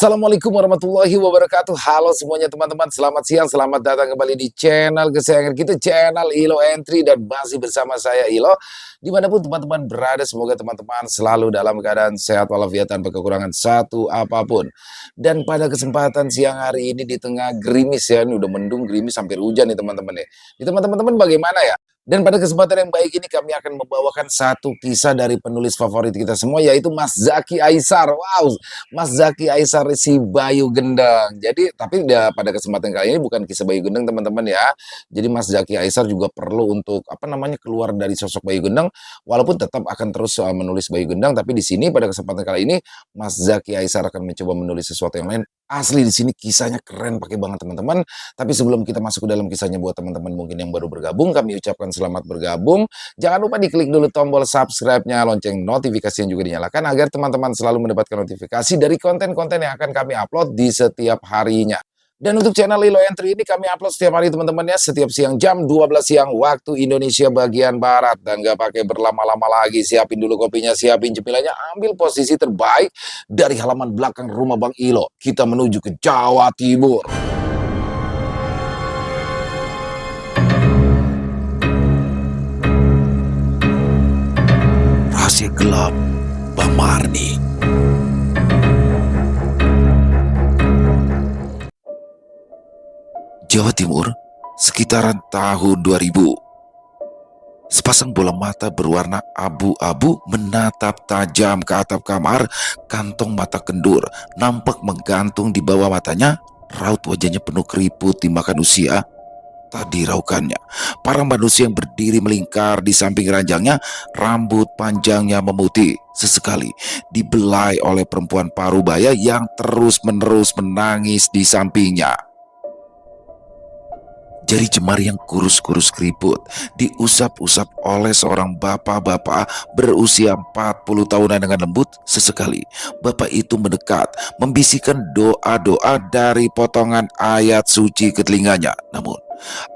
Assalamualaikum warahmatullahi wabarakatuh. Halo semuanya teman-teman, selamat siang, selamat datang kembali di channel kesayangan kita, channel Ilo Entry, dan masih bersama saya Ilo. Dimanapun teman-teman berada, semoga teman-teman selalu dalam keadaan sehat walafiat tanpa kekurangan satu apapun. Dan pada kesempatan siang hari ini di tengah gerimis ya, ini udah mendung gerimis hampir hujan nih teman-teman ya. Di teman-teman bagaimana ya? Dan pada kesempatan yang baik ini kami akan membawakan satu kisah dari penulis favorit kita semua, yaitu Mas Zaki Aisar. Wow, Mas Zaki Aisar si Bayu Gendang. Jadi tapi pada kesempatan kali ini bukan kisah Bayu Gendang teman-teman ya. Jadi Mas Zaki Aisar juga perlu untuk keluar dari sosok Bayu Gendang, walaupun tetap akan terus menulis Bayu Gendang, tapi di sini pada kesempatan kali ini Mas Zaki Aisar akan mencoba menulis sesuatu yang lain. Asli di sini kisahnya keren pakai banget teman-teman. Tapi sebelum kita masuk ke dalam kisahnya, buat teman-teman mungkin yang baru bergabung, kami ucapkan selamat bergabung. Jangan lupa diklik dulu tombol subscribe-nya, lonceng notifikasi yang juga dinyalakan agar teman-teman selalu mendapatkan notifikasi dari konten-konten yang akan kami upload di setiap harinya. Dan untuk channel Ilo Entry ini kami upload setiap hari teman-teman ya, setiap siang jam 12 siang waktu Indonesia bagian Barat. Dan gak pakai berlama-lama lagi, siapin dulu kopinya, siapin cemilannya, ambil posisi terbaik dari halaman belakang rumah Bang Ilo. Kita menuju ke Jawa Timur. Rahasia gelap Bang Marni. Jawa Timur, sekitaran tahun 2000. Sepasang bola mata berwarna abu-abu menatap tajam ke atap kamar. Kantong mata kendur nampak menggantung di bawah matanya. Raut wajahnya penuh keriput dimakan usia. Tak diraukannya, para manusia yang berdiri melingkar di samping ranjangnya, rambut panjangnya memutih. Sesekali dibelai oleh perempuan parubaya yang terus-menerus menangis di sampingnya. Jari jemari yang kurus-kurus keriput diusap-usap oleh seorang bapak-bapak berusia 40 tahunan dengan lembut. Sesekali bapak itu mendekat, membisikkan doa-doa dari potongan ayat suci ke telinganya. Namun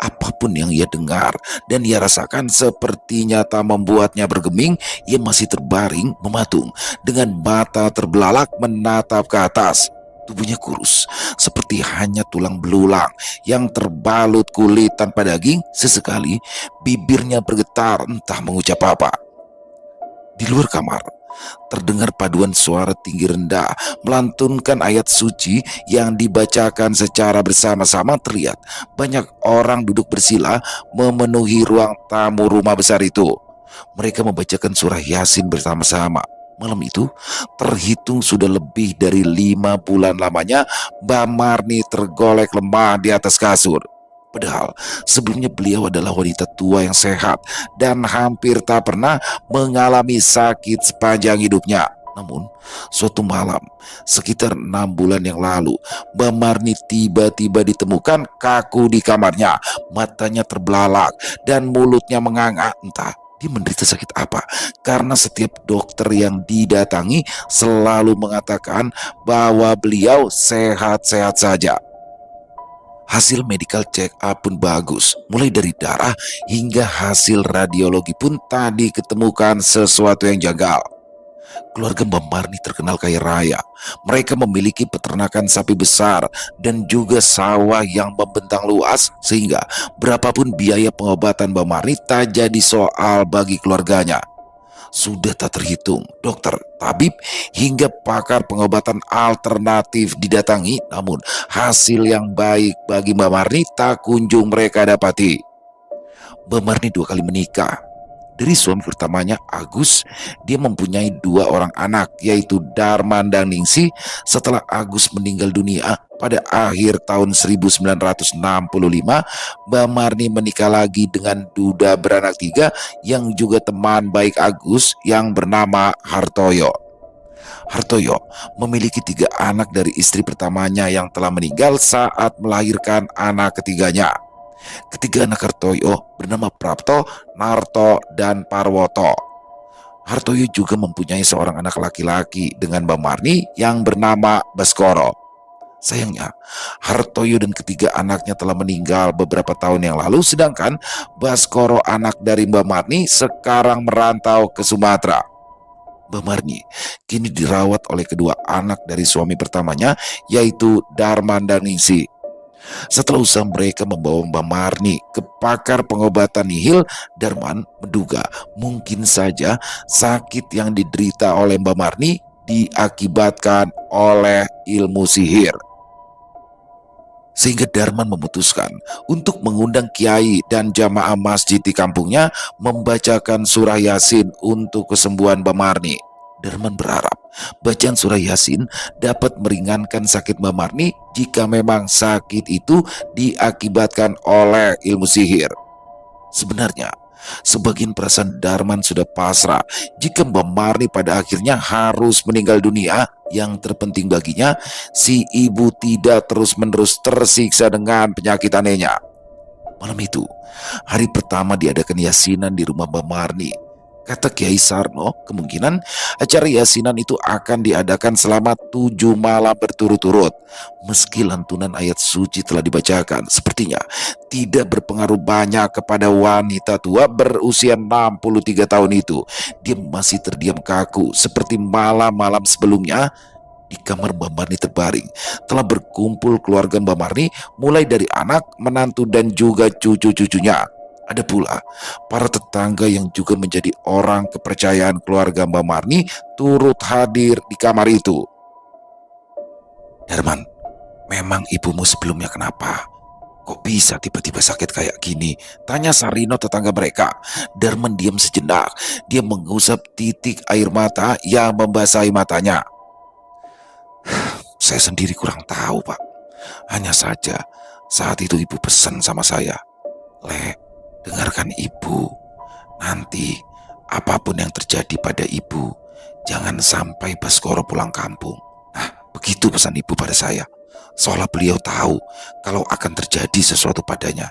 apapun yang ia dengar dan ia rasakan sepertinya tak membuatnya bergeming. Ia masih terbaring mematung dengan mata terbelalak menatap ke atas. Tubuhnya kurus, seperti hanya tulang belulang yang terbalut kulit tanpa daging. Sesekali bibirnya bergetar entah mengucap apa. Di luar kamar terdengar paduan suara tinggi rendah melantunkan ayat suci yang dibacakan secara bersama-sama. Terlihat banyak orang duduk bersila memenuhi ruang tamu rumah besar itu. Mereka membacakan surah Yasin bersama-sama. Malam itu terhitung sudah lebih dari 5 bulan lamanya Mbak Marni tergolek lemah di atas kasur. Padahal sebelumnya beliau adalah wanita tua yang sehat dan hampir tak pernah mengalami sakit sepanjang hidupnya. Namun suatu malam sekitar 6 bulan yang lalu, Mbak Marni tiba-tiba ditemukan kaku di kamarnya. Matanya terbelalak dan mulutnya menganga. Entah dia menderita sakit apa, karena setiap dokter yang didatangi selalu mengatakan bahwa beliau sehat-sehat saja. Hasil medical check up pun bagus, mulai dari darah hingga hasil radiologi pun tadi ketemukan sesuatu yang janggal. Keluarga Mbak Marni terkenal kaya raya. Mereka memiliki peternakan sapi besar dan juga sawah yang membentang luas, sehingga berapapun biaya pengobatan Mbak Marni tak jadi soal bagi keluarganya. Sudah tak terhitung dokter, tabib, hingga pakar pengobatan alternatif didatangi, namun hasil yang baik bagi Mbak Marni tak kunjung mereka dapati. Mbak Marni 2 kali menikah. Dari suami pertamanya Agus, dia mempunyai 2 orang anak, yaitu Darman dan Ningsih. Setelah Agus meninggal dunia pada akhir tahun 1965, Mbak Marni menikah lagi dengan duda beranak 3 yang juga teman baik Agus yang bernama Hartoyo. Hartoyo memiliki 3 anak dari istri pertamanya yang telah meninggal saat melahirkan anak ketiganya. Ketiga anak Hartoyo bernama Prapto, Narto, dan Parwoto. Hartoyo juga mempunyai seorang anak laki-laki dengan Mbak Marni yang bernama Baskoro. Sayangnya, Hartoyo dan ketiga anaknya telah meninggal beberapa tahun yang lalu, sedangkan Baskoro, anak dari Mbak Marni, sekarang merantau ke Sumatera. Mbak Marni kini dirawat oleh kedua anak dari suami pertamanya, yaitu Darman dan Ningsih. Setelah usaha mereka membawa Mbak Marni ke pakar pengobatan nihil, Darman menduga mungkin saja sakit yang diderita oleh Mbak Marni diakibatkan oleh ilmu sihir. Sehingga Darman memutuskan untuk mengundang kiai dan jamaah masjid di kampungnya membacakan surah Yasin untuk kesembuhan Mbak Marni. Darman berharap bacaan surah Yasin dapat meringankan sakit Mbak Marni jika memang sakit itu diakibatkan oleh ilmu sihir. Sebenarnya, sebagian perasaan Darman sudah pasrah jika Mbak Marni pada akhirnya harus meninggal dunia. Yang terpenting baginya, si ibu tidak terus-menerus tersiksa dengan penyakit anehnya. Malam itu, hari pertama diadakan yasinan di rumah Mbak Marni. Kata Kiai Sarno, kemungkinan acara yasinan itu akan diadakan selama 7 malam berturut-turut. Meski lantunan ayat suci telah dibacakan, sepertinya tidak berpengaruh banyak kepada wanita tua berusia 63 tahun itu. Dia masih terdiam kaku seperti malam-malam sebelumnya. Di kamar Mbak Marni terbaring telah berkumpul keluarga Mbak Marni, mulai dari anak, menantu, dan juga cucu-cucunya. Ada pula para tetangga yang juga menjadi orang kepercayaan keluarga Mbak Marni turut hadir di kamar itu. Darman, memang ibumu sebelumnya kenapa? Kok bisa tiba-tiba sakit kayak gini? Tanya Sarino, tetangga mereka. Darman diam sejenak. Dia mengusap titik air mata yang membasahi matanya. Saya sendiri kurang tahu, Pak. Hanya saja saat itu ibu pesan sama saya, "Le, dengarkan ibu. Nanti apapun yang terjadi pada ibu, jangan sampai Baskoro pulang kampung." Nah, begitu pesan ibu pada saya. Seolah beliau tahu kalau akan terjadi sesuatu padanya.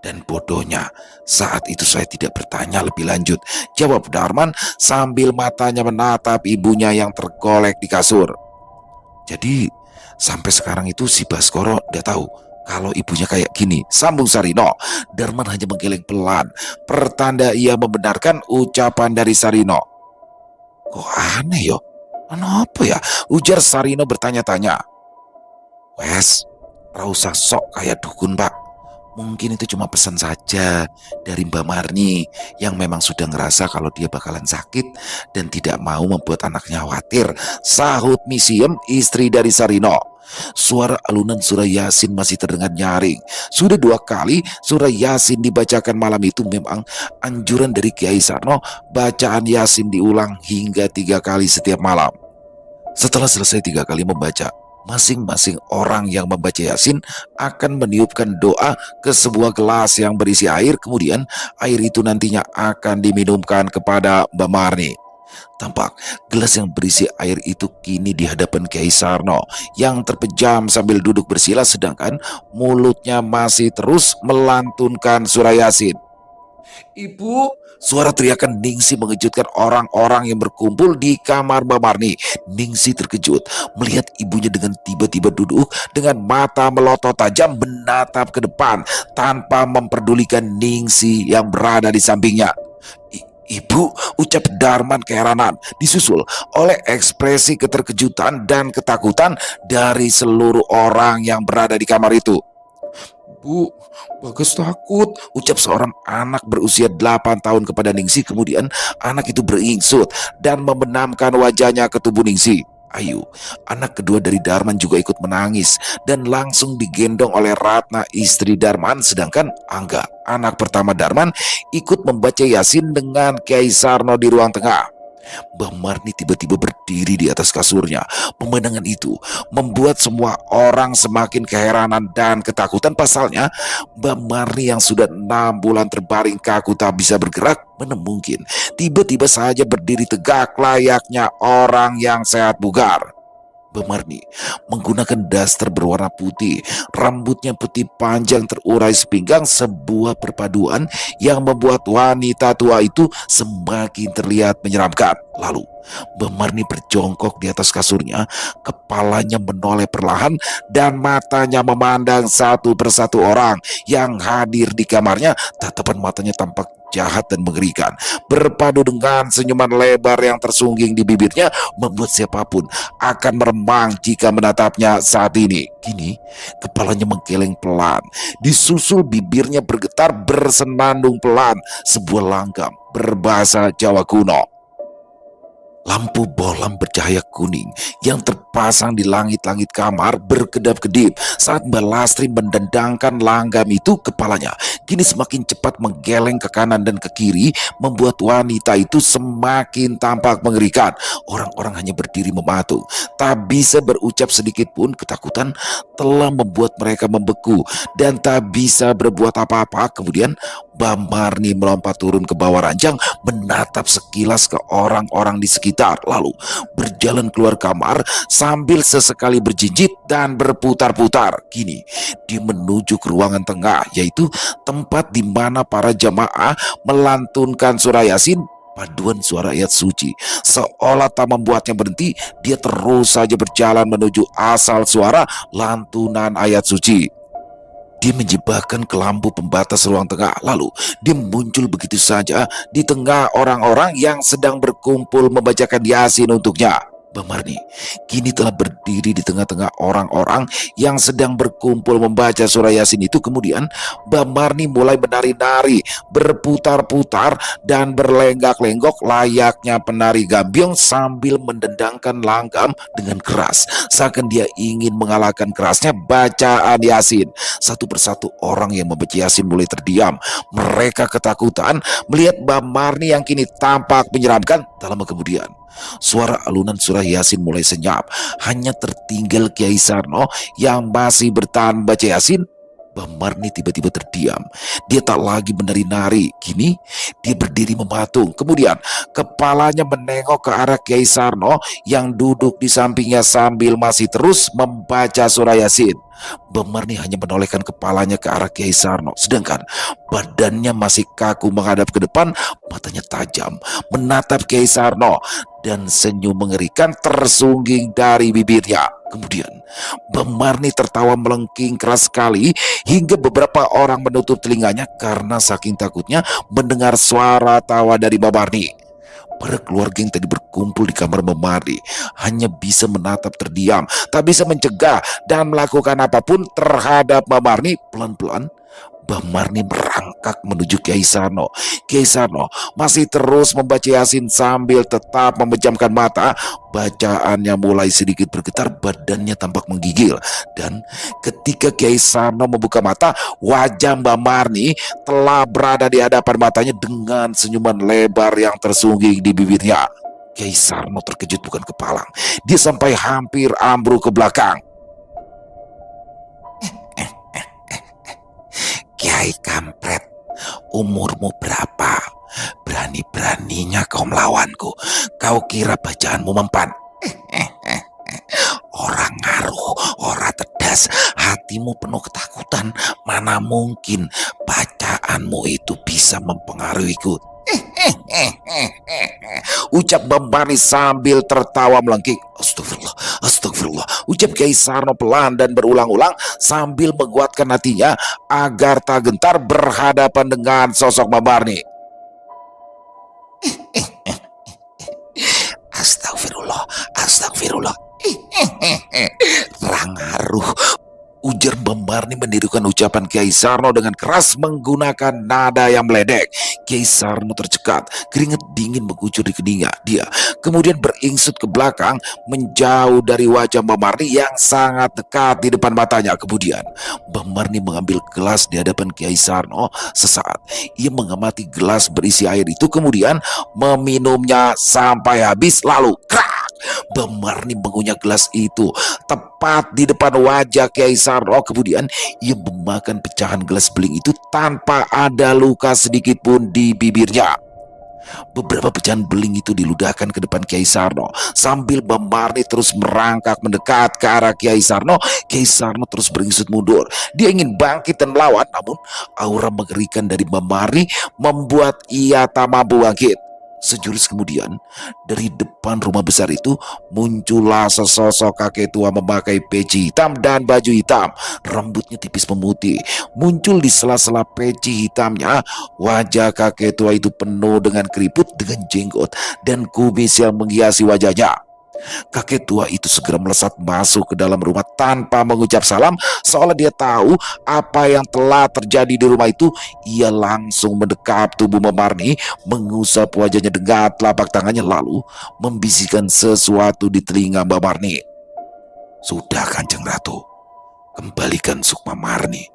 Dan bodohnya, saat itu saya tidak bertanya lebih lanjut, jawab Darman sambil matanya menatap ibunya yang tergolek di kasur. Jadi sampai sekarang itu si Baskoro udah tahu kalau ibunya kayak gini, sambung Sarino. Darman hanya menggeleng pelan, pertanda ia membenarkan ucapan dari Sarino. Kok aneh yo? Kenapa ya? Ujar Sarino bertanya-tanya. Wes, usah sok kayak dukun, Pak. Mungkin itu cuma pesan saja dari Mbak Marni yang memang sudah ngerasa kalau dia bakalan sakit dan tidak mau membuat anaknya khawatir, sahut Misiem, istri dari Sarino. Suara alunan surah Yasin masih terdengar nyaring. Sudah 2 kali surah Yasin dibacakan malam itu. Memang anjuran dari Kiai Sarno, bacaan Yasin diulang hingga 3 kali setiap malam. Setelah selesai 3 kali membaca, masing-masing orang yang membaca Yasin akan meniupkan doa ke sebuah gelas yang berisi air. Kemudian air itu nantinya akan diminumkan kepada Mbak Marni. Tampak gelas yang berisi air itu kini di hadapan Kiai Sarno yang terpejam sambil duduk bersila, sedangkan mulutnya masih terus melantunkan surah Yasin. Ibu, suara teriakan Ningsih mengejutkan orang-orang yang berkumpul di kamar Mbak Marni. Ningsih terkejut melihat ibunya dengan tiba-tiba duduk dengan mata melotot tajam menatap ke depan tanpa memperdulikan Ningsih yang berada di sampingnya. Ibu, ucap Darman keheranan, disusul oleh ekspresi keterkejutan dan ketakutan dari seluruh orang yang berada di kamar itu. Bu, Bagas takut, ucap seorang anak berusia 8 tahun kepada Ningsih. Kemudian anak itu beringsut dan membenamkan wajahnya ke tubuh Ningsih. Ayu, anak kedua dari Darman, juga ikut menangis dan langsung digendong oleh Ratna, istri Darman. Sedangkan Angga, anak pertama Darman, ikut membaca Yasin dengan Kiai Sarno di ruang tengah. Mbak Marni tiba-tiba berdiri di atas kasurnya. Pemandangan itu membuat semua orang semakin keheranan dan ketakutan. Pasalnya, Mbak Marni yang sudah 6 bulan terbaring kaku tak bisa bergerak, mana mungkin tiba-tiba saja berdiri tegak layaknya orang yang sehat bugar. Mbak Marni menggunakan daster berwarna putih, rambutnya putih panjang terurai sepinggang, sebuah perpaduan yang membuat wanita tua itu semakin terlihat menyeramkan. Lalu Mbak Marni berjongkok di atas kasurnya, kepalanya menoleh perlahan dan matanya memandang satu persatu orang yang hadir di kamarnya. Tatapan matanya tampak jahat dan mengerikan, berpadu dengan senyuman lebar yang tersungging di bibirnya, membuat siapapun akan meremang jika menatapnya saat ini. Kini kepalanya menggeleng pelan, disusul bibirnya bergetar bersenandung pelan sebuah langgam berbahasa Jawa kuno. Lampu bolam bercahaya kuning yang terpasang di langit-langit kamar berkedap-kedip saat Mbak Lastri mendendangkan langgam itu kepalanya. Kini semakin cepat menggeleng ke kanan dan ke kiri, membuat wanita itu semakin tampak mengerikan. Orang-orang hanya berdiri mematung, tak bisa berucap sedikit pun. Ketakutan telah membuat mereka membeku dan tak bisa berbuat apa-apa. Kemudian Mbak Marni melompat turun ke bawah ranjang, menatap sekilas ke orang-orang di sekitar, lalu berjalan keluar kamar sambil sesekali berjinjit dan berputar-putar. Kini dia menuju ke ruangan tengah, yaitu tempat di mana para jamaah melantunkan surah Yasin. Paduan suara ayat suci seolah tak membuatnya berhenti. Dia terus saja berjalan menuju asal suara lantunan ayat suci. Dia menjebakkan ke lampu pembatas ruang tengah, lalu dia muncul begitu saja di tengah orang-orang yang sedang berkumpul membacakan Yasin untuknya. Mbak Marni kini telah berdiri di tengah-tengah orang-orang yang sedang berkumpul membaca surah Yasin itu. Kemudian Mbak Marni mulai menari-nari, berputar-putar dan berlenggak-lenggok layaknya penari gambyong sambil mendendangkan langgam dengan keras, seakan dia ingin mengalahkan kerasnya bacaan Yasin. Satu persatu orang yang membaca Yasin mulai terdiam. Mereka ketakutan melihat Mbak Marni yang kini tampak menyeramkan. Tak lama kemudian suara alunan surah Yasin mulai senyap. Hanya tertinggal Kiai Sarno yang masih bertahan membaca Yasin. Mbak Marni tiba-tiba terdiam. Dia tak lagi menari-nari. Kini dia berdiri mematung. Kemudian kepalanya menengok ke arah Kiai Sarno yang duduk di sampingnya sambil masih terus membaca surah Yasin. Mbak Marni hanya menolehkan kepalanya ke arah Kiai Sarno, sedangkan badannya masih kaku menghadap ke depan, matanya tajam menatap Kiai Sarno dan senyum mengerikan tersungging dari bibirnya. Kemudian Mbak Marni tertawa melengking keras sekali hingga beberapa orang menutup telinganya karena saking takutnya mendengar suara tawa dari Mbak Marni. Para keluarga yang tadi berkumpul di kamar Mbak Marni hanya bisa menatap terdiam, tak bisa mencegah dan melakukan apapun terhadap Mbak Marni. Pelan-pelan Mbak Marni merangkak menuju Kiai Sarno. Kiai Sarno masih terus membaca Yasin sambil tetap memejamkan mata. Bacaannya mulai sedikit bergetar, badannya tampak menggigil. Dan ketika Kiai Sarno membuka mata, wajah Mbak Marni telah berada di hadapan matanya dengan senyuman lebar yang tersungging di bibirnya. Kiai Sarno terkejut bukan kepalang. Dia sampai hampir ambruk ke belakang. Kiai kampret, umurmu berapa? Berani-beraninya kau melawanku. Kau kira bacaanmu mempan? Orang ngaruh, orang tedas, hatimu penuh ketakutan. Mana mungkin bacaanmu itu bisa mempengaruhiku? Ucap Mbak Marni sambil tertawa melengking. Astagfirullah, astagfirullah, ucap Kiai Sarno pelan dan berulang-ulang sambil menguatkan hatinya agar tak gentar berhadapan dengan sosok Mbak Marni. Astagfirullah, astagfirullah. Rangaruh, ujar Mbak Marni menirukan ucapan Kiai Sarno dengan keras menggunakan nada yang meledek. Kiai Sarno tercekat, keringat dingin mengucur di keningnya. Dia kemudian beringsut ke belakang, menjauh dari wajah Mbak Marni yang sangat dekat di depan matanya. Kemudian Mbak Marni mengambil gelas di hadapan Kiai Sarno. Sesaat ia mengamati gelas berisi air itu, kemudian meminumnya sampai habis, lalu krak, Mbak Marni mengunyah gelas itu tepat di depan wajah Kiai Sarno. Kemudian ia memakan pecahan gelas beling itu tanpa ada luka sedikit pun di bibirnya. Beberapa pecahan beling itu diludahkan ke depan Kiai Sarno sambil Mbak Marni terus merangkak mendekat ke arah Kiai Sarno. Kiai Sarno terus beringsut mundur. Dia ingin bangkit dan melawan, namun aura mengerikan dari Mbak Marni membuat ia tak mampu bangkit. Sejurus kemudian, dari depan rumah besar itu muncullah sesosok kakek tua memakai peci hitam dan baju hitam. Rambutnya tipis memutih. Muncul di sela-sela peci hitamnya, wajah kakek tua itu penuh dengan keriput, dengan jenggot dan kumis yang menghiasi wajahnya. Kakek tua itu segera melesat masuk ke dalam rumah tanpa mengucap salam, seolah dia tahu apa yang telah terjadi di rumah itu. Ia langsung mendekap tubuh Memarni, mengusap wajahnya dengan telapak tangannya, lalu membisikkan sesuatu di telinga Mbak Marni. "Sudah, Kanjeng Ratu, kembalikan Sukma Marni.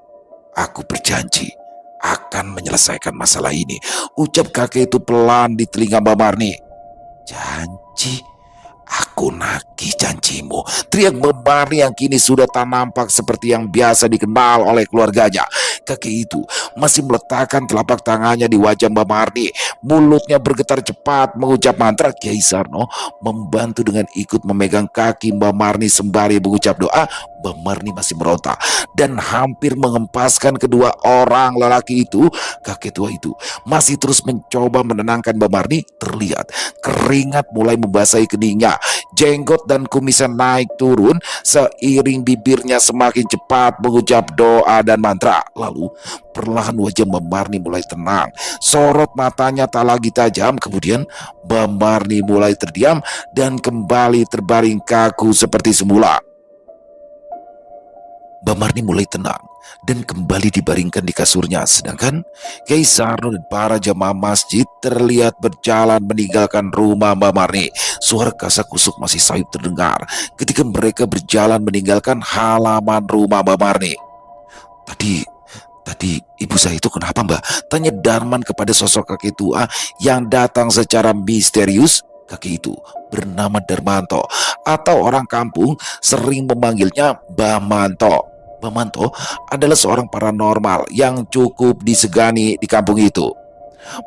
Aku berjanji akan menyelesaikan masalah ini," ucap kakek itu pelan di telinga Mbak Marni. "Janji? Aku nagih janjimu," teriak Memari yang kini sudah tak nampak seperti yang biasa dikenal oleh keluarganya. Kakek itu masih meletakkan telapak tangannya di wajah Mbak Marni. Mulutnya bergetar cepat mengucap mantra. Kiai Sarno membantu dengan ikut memegang kaki Mbak Marni sembari mengucap doa. Mbak Marni masih meronta dan hampir mengempaskan kedua orang lelaki itu. Kakek tua itu masih terus mencoba menenangkan Mbak Marni. Terlihat keringat mulai membasahi keningnya. Jenggot dan kumisnya naik turun seiring bibirnya semakin cepat mengucap doa dan mantra. Lalu perlahan wajah Mbak Marni mulai tenang. Sorot matanya tak lagi tajam. Kemudian Mbak Marni mulai terdiam dan kembali terbaring kaku seperti semula. Mbak Marni mulai tenang dan kembali dibaringkan di kasurnya, sedangkan Kiai Sarno dan para jamaah masjid terlihat berjalan meninggalkan rumah Mbak Marni. Suara kasak-kusuk masih sayup terdengar ketika mereka berjalan meninggalkan halaman rumah Mbak Marni. Tadi ibu saya itu kenapa, Mbak?" tanya Darman kepada sosok kakek tua yang datang secara misterius. Kakek itu bernama Darmanto, atau orang kampung sering memanggilnya Bamanto. Bamanto adalah seorang paranormal yang cukup disegani di kampung itu.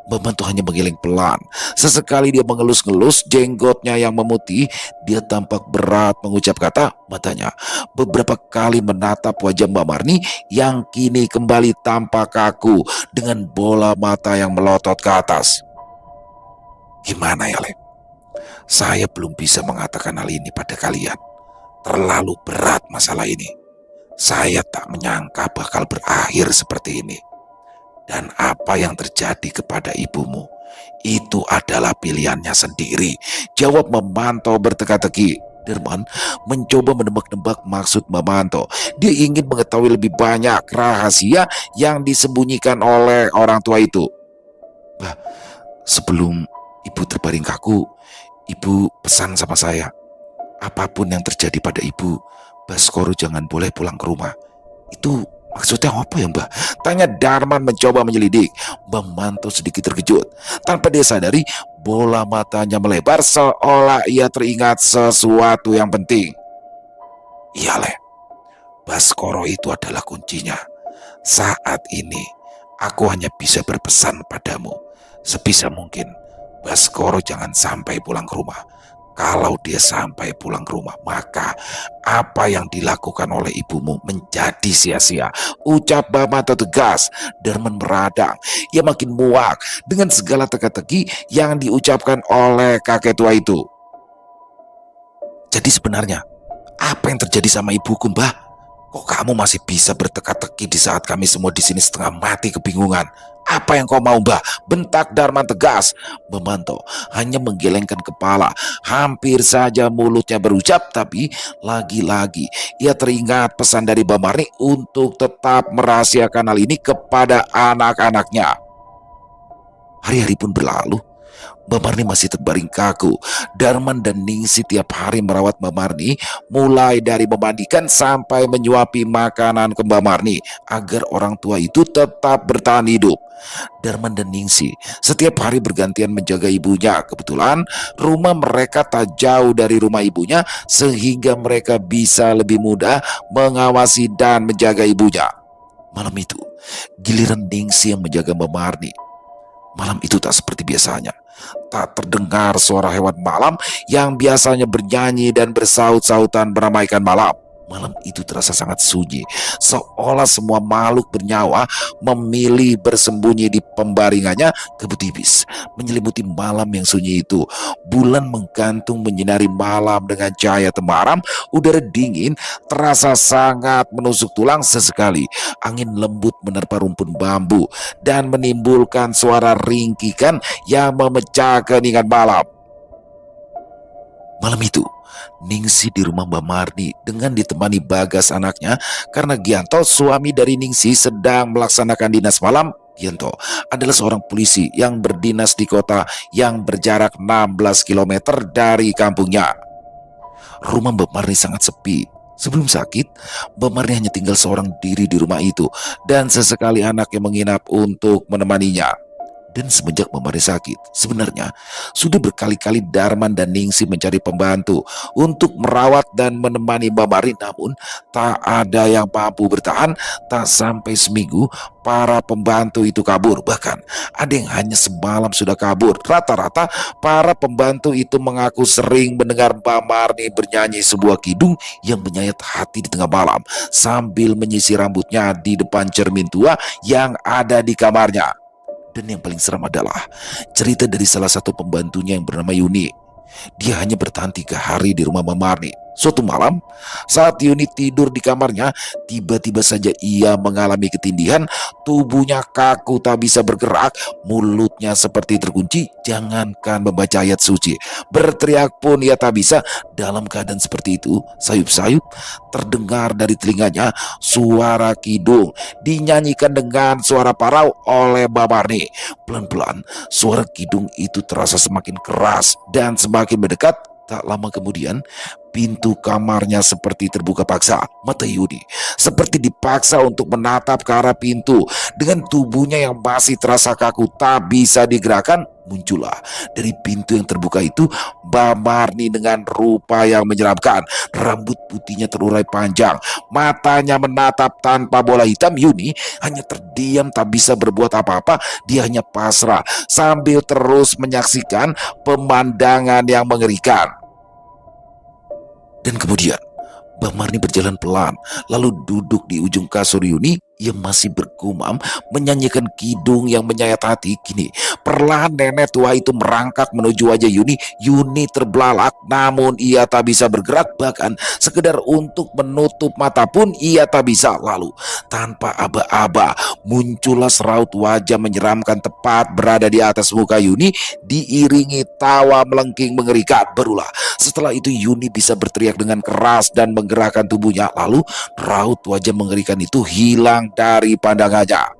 Bamanto hanya menggeleng pelan. Sesekali dia mengelus-ngelus jenggotnya yang memutih. Dia tampak berat mengucap kata. Matanya beberapa kali menatap wajah Mbak Marni yang kini kembali tampak kaku dengan bola mata yang melotot ke atas. "Gimana ya, Lek? Saya belum bisa mengatakan hal ini pada kalian. Terlalu berat masalah ini. Saya tak menyangka bakal berakhir seperti ini. Dan apa yang terjadi kepada ibumu itu adalah pilihannya sendiri," jawab Memanto berteka-teki. Derman mencoba menebak-nebak maksud Memanto. Dia ingin mengetahui lebih banyak rahasia yang disembunyikan oleh orang tua itu. "Bah, sebelum ibu terbaring kaku, ibu pesan sama saya, apapun yang terjadi pada ibu, Baskoro jangan boleh pulang ke rumah." "Itu maksudnya apa ya, Mbak?" tanya Darman mencoba menyelidik. Mbak Manto sedikit terkejut. Tanpa dia sadari, bola matanya melebar seolah ia teringat sesuatu yang penting. "Iya, Le, Baskoro itu adalah kuncinya. Saat ini aku hanya bisa berpesan padamu, sebisa mungkin Baskoro jangan sampai pulang ke rumah. Kalau dia sampai pulang ke rumah, maka apa yang dilakukan oleh ibumu menjadi sia-sia," ucap Bamata tegas. Darman meradang. Ia makin muak dengan segala teka-teki yang diucapkan oleh kakek tua itu. "Jadi sebenarnya apa yang terjadi sama ibuku, Mbah? Kok kamu masih bisa berteka-teki di saat kami semua di sini setengah mati kebingungan? Apa yang kau mau, Mbah?" bentak Darman tegas. Memanto hanya menggelengkan kepala. Hampir saja mulutnya berucap, tapi lagi-lagi ia teringat pesan dari Mbak Marni untuk tetap merahasiakan hal ini kepada anak-anaknya. Hari-hari pun berlalu. Mbak Marni masih terbaring kaku. Darman dan Ningsi tiap hari merawat Mbak Marni, mulai dari memandikan sampai menyuapi makanan ke Mbak Marni agar orang tua itu tetap bertahan hidup. Darman dan Ningsi setiap hari bergantian menjaga ibunya. Kebetulan rumah mereka tak jauh dari rumah ibunya, sehingga mereka bisa lebih mudah mengawasi dan menjaga ibunya. Malam itu giliran Ningsi yang menjaga Mbak Marni. Malam itu tak seperti biasanya. Tak terdengar suara hewan malam yang biasanya bernyanyi dan bersaut-sautan meramaikan malam. Malam itu terasa sangat sunyi, seolah semua makhluk bernyawa memilih bersembunyi di pembaringannya kebut tipis. Menyelimuti malam yang sunyi itu, bulan menggantung menyinari malam dengan cahaya temaram, udara dingin terasa sangat menusuk tulang sesekali. Angin lembut menerpa rumpun bambu dan menimbulkan suara ringkikan yang memecah keheningan malam. Malam itu, Ningsih di rumah Mbak Marni dengan ditemani Bagas anaknya karena Gianto, suami dari Ningsih, sedang melaksanakan dinas malam. Gianto adalah seorang polisi yang berdinas di kota yang berjarak 16 kilometer dari kampungnya. Rumah Mbak Marni sangat sepi. Sebelum sakit, Mbak Marni hanya tinggal seorang diri di rumah itu dan sesekali anak yang menginap untuk menemaninya. Dan semenjak Mbak Mari sakit, sebenarnya sudah berkali-kali Darman dan Ningsih mencari pembantu untuk merawat dan menemani Mbak Mari, namun tak ada yang mampu bertahan. Tak sampai seminggu, para pembantu itu kabur. Bahkan ada yang hanya semalam sudah kabur. Rata-rata para pembantu itu mengaku sering mendengar Mbak Marni bernyanyi sebuah kidung yang menyayat hati di tengah malam sambil menyisir rambutnya di depan cermin tua yang ada di kamarnya. Dan yang paling seram adalah cerita dari salah satu pembantunya yang bernama Yuni. Dia hanya bertahan 3 hari di rumah Mbak Marni. Suatu malam, saat Yuni tidur di kamarnya, tiba-tiba saja ia mengalami ketindihan. Tubuhnya kaku tak bisa bergerak, mulutnya seperti terkunci. Jangankan membaca ayat suci, berteriak pun ia tak bisa. Dalam keadaan seperti itu, sayup-sayup terdengar dari telinganya suara kidung dinyanyikan dengan suara parau oleh Mbak Marni. Pelan-pelan suara kidung itu terasa semakin keras dan semakin mendekat. Tak lama kemudian, pintu kamarnya seperti terbuka paksa. Mata Yuni seperti dipaksa untuk menatap ke arah pintu. Dengan tubuhnya yang masih terasa kaku tak bisa digerakkan, muncullah dari pintu yang terbuka itu Mbak Marni dengan rupa yang menyeramkan. Rambut putihnya terurai panjang, matanya menatap tanpa bola hitam. Yuni hanya terdiam, tak bisa berbuat apa-apa. Dia hanya pasrah sambil terus menyaksikan pemandangan yang mengerikan. Dan kemudian Mbak Marni berjalan pelan, lalu duduk di ujung kasur Yuni yang masih bergumam menyanyikan kidung yang menyayat hati. Kini perlahan nenek tua itu merangkak menuju wajah Yuni. Yuni terbelalak, namun ia tak bisa bergerak, bahkan sekedar untuk menutup mata pun ia tak bisa. Lalu tanpa aba-aba muncullah seraut wajah menyeramkan tepat berada di atas muka Yuni, diiringi tawa melengking mengerikan. Barulah setelah itu Yuni bisa berteriak dengan keras dan menggerakkan tubuhnya. Lalu raut wajah mengerikan itu hilang dari pandangannya.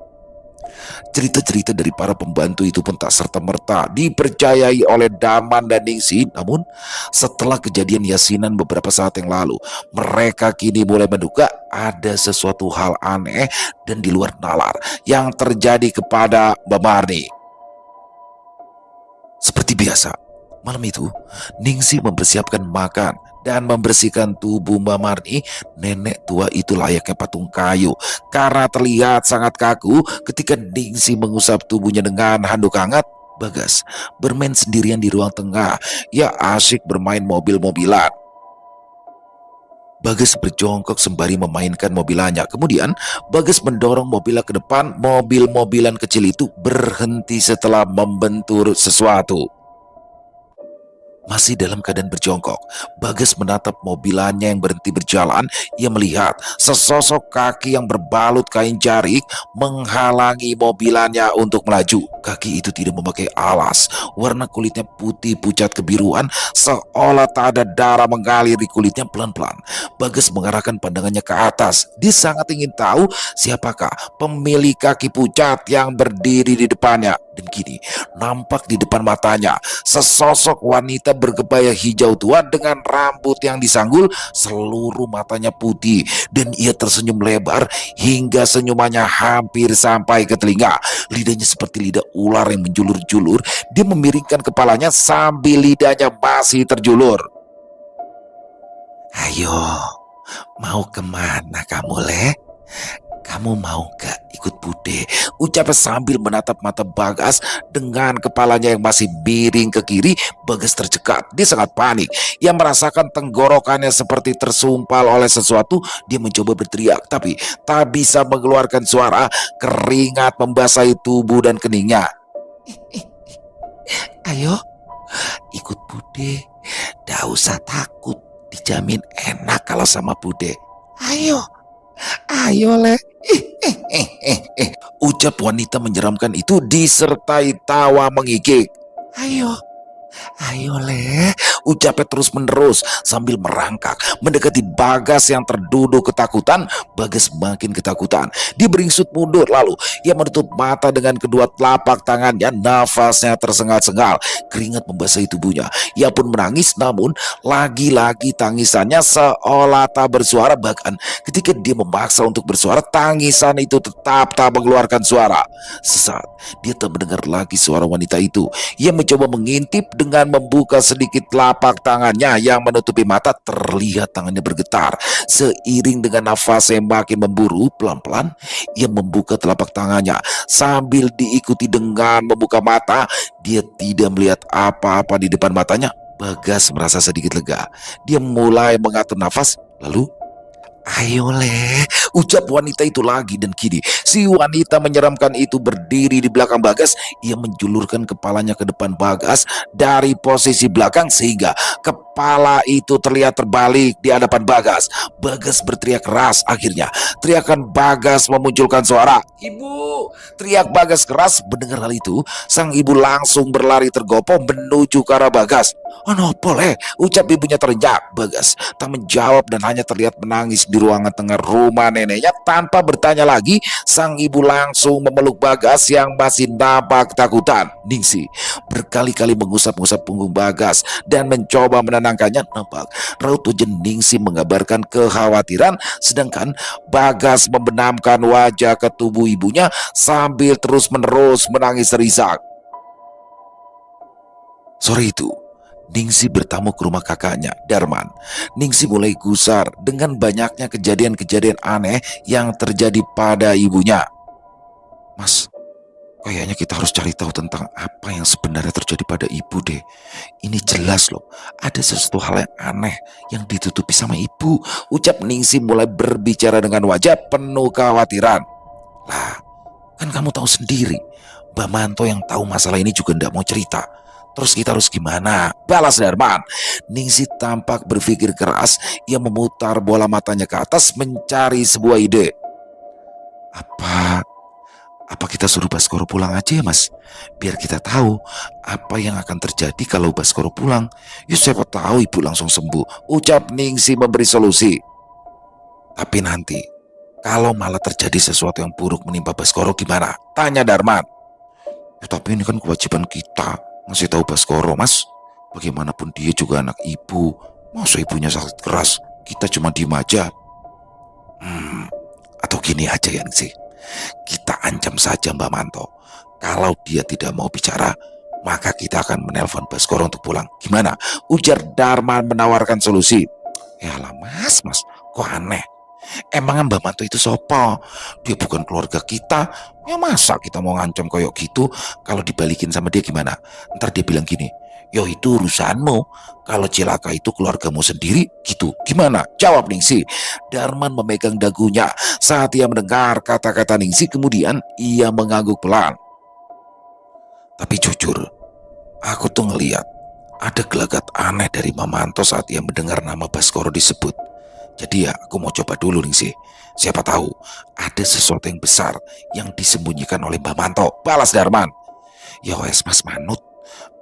Cerita-cerita dari para pembantu itu pun tak serta-merta dipercayai oleh Daman dan Ningsih. Namun setelah kejadian yasinan beberapa saat yang lalu, mereka kini mulai menduga ada sesuatu hal aneh dan di luar nalar yang terjadi kepada Mbak Marni. Seperti biasa, malam itu Ningsih mempersiapkan makan dan membersihkan tubuh Mbak Marni. Nenek tua itu layaknya patung kayu karena terlihat sangat kaku. Ketika Ningsih mengusap tubuhnya dengan handuk hangat, Bagas bermain sendirian di ruang tengah. Ia asyik bermain mobil-mobilan. Bagas berjongkok sembari memainkan mobilannya. Kemudian Bagas mendorong mobilnya ke depan. Mobil-mobilan kecil itu berhenti setelah membentur sesuatu. Masih dalam keadaan berjongkok, Bagas menatap mobilannya yang berhenti berjalan. Ia melihat sesosok kaki yang berbalut kain jarik menghalangi mobilannya untuk melaju. Kaki itu tidak memakai alas, warna kulitnya putih pucat kebiruan, seolah tak ada darah mengalir di kulitnya. Pelan-pelan Bagas mengarahkan pandangannya ke atas. Dia sangat ingin tahu siapakah pemilik kaki pucat yang berdiri di depannya. Dan kini nampak di depan matanya sesosok wanita berkebaya hijau tua dengan rambut yang disanggul. Seluruh matanya putih dan ia tersenyum lebar hingga senyumannya hampir sampai ke telinga. Lidahnya seperti lidah ular yang menjulur-julur. Dia memiringkan kepalanya sambil lidahnya masih terjulur. "Ayo, mau kemana kamu, Le? Kamu mau gak ikut Bude? Ucapnya sambil menatap mata Bagas dengan kepalanya yang masih miring ke kiri. Bagas tercekat, dia sangat panik. Ia merasakan tenggorokannya seperti tersumpal oleh sesuatu. Dia mencoba berteriak, tapi tak bisa mengeluarkan suara. Keringat membasahi tubuh dan keningnya. Ayo, ikut Bude. Gak usah takut, dijamin enak kalau sama Bude. Ayo, ayo le. Ucap wanita menyeramkan itu disertai tawa mengigik. Ayo, ayo le, ucapnya terus menerus sambil merangkak mendekati Bagas yang terduduk ketakutan. Bagas makin ketakutan. Dia beringsut mundur, lalu ia menutup mata dengan kedua telapak tangannya. Nafasnya tersengal-sengal, keringat membasahi tubuhnya. Ia pun menangis, namun lagi-lagi tangisannya seolah tak bersuara. Bahkan ketika dia memaksa untuk bersuara, tangisan itu tetap tak mengeluarkan suara. Sesaat dia tak mendengar lagi suara wanita itu. Ia mencoba mengintip dengan membuka sedikit telapak tangannya yang menutupi mata. Terlihat tangannya bergetar seiring dengan nafas yang makin memburu. Pelan-pelan ia membuka telapak tangannya sambil diikuti dengan membuka mata. Dia tidak melihat apa-apa di depan matanya. Bagas merasa sedikit lega. Dia mulai mengatur nafas, lalu ayo le, ucap wanita itu lagi, dan kini si wanita menyeramkan itu berdiri di belakang Bagas. Ia menjulurkan kepalanya ke depan Bagas dari posisi belakang sehingga kepala itu terlihat terbalik di hadapan Bagas. Bagas berteriak keras. Akhirnya teriakan Bagas memunculkan suara. Ibu! Teriak Bagas keras. Mendengar hal itu, sang ibu langsung berlari tergopoh menuju ke arah Bagas. Oh no, boleh, ucap ibunya terenyak. Bagas tak menjawab dan hanya terlihat menangis di ruangan tengah rumah neneknya. Tanpa bertanya lagi, sang ibu langsung memeluk Bagas yang masih nampak ketakutan. Ningsih berkali-kali mengusap-ngusap punggung Bagas dan mencoba menenangkannya. Nampak raut wajah Ningsih mengabarkan kekhawatiran, sedangkan Bagas membenamkan wajah ke tubuh ibunya sambil terus-menerus menangis terisak. Sore itu, Ningsih bertamu ke rumah kakaknya, Darman. Ningsih mulai gusar dengan banyaknya kejadian-kejadian aneh yang terjadi pada ibunya. Mas, kayaknya kita harus cari tahu tentang apa yang sebenarnya terjadi pada ibu deh. Ini jelas loh, ada sesuatu hal yang aneh yang ditutupi sama ibu. Ucap Ningsih mulai berbicara dengan wajah penuh kekhawatiran. Lah, kan kamu tahu sendiri, Mbak Manto yang tahu masalah ini juga ndak mau cerita. Terus kita harus gimana? Balas Darman. Ningsih tampak berpikir keras. Ia memutar bola matanya ke atas mencari sebuah ide. Apa kita suruh Baskoro pulang aja ya mas? Biar kita tahu apa yang akan terjadi kalau Baskoro pulang. Ya siapa tahu ibu langsung sembuh, ucap Ningsih memberi solusi. Tapi nanti kalau malah terjadi sesuatu yang buruk menimpa Baskoro gimana? Tanya Darman. Ya, tapi ini kan kewajiban kita ngasih tahu Baskoro mas. Bagaimanapun dia juga anak ibu. Masa ibunya sakit keras kita cuma diem aja? Atau gini aja ya sih, kita ancam saja Mbak Manto. Kalau dia tidak mau bicara, maka kita akan menelpon Baskoro untuk pulang. Gimana? Ujar Darman menawarkan solusi. Ya lah mas, kok aneh? Emang Mbak Manto itu sopo? Dia bukan keluarga kita. Ya masa kita mau ngancam koyok gitu? Kalau dibalikin sama dia gimana? Ntar dia bilang gini, yo itu urusanmu. Kalau celaka itu keluargamu sendiri gitu. Gimana? Jawab Ningsih. Darman memegang dagunya saat ia mendengar kata-kata Ningsih. Kemudian ia mengangguk pelan. Tapi jujur, aku tuh ngeliat ada gelagat aneh dari Mamanto saat ia mendengar nama Baskoro disebut. Jadi ya aku mau coba dulu Ningsih. Siapa tahu ada sesuatu yang besar yang disembunyikan oleh Mbak Manto. Balas Darman. Ya wes mas manut.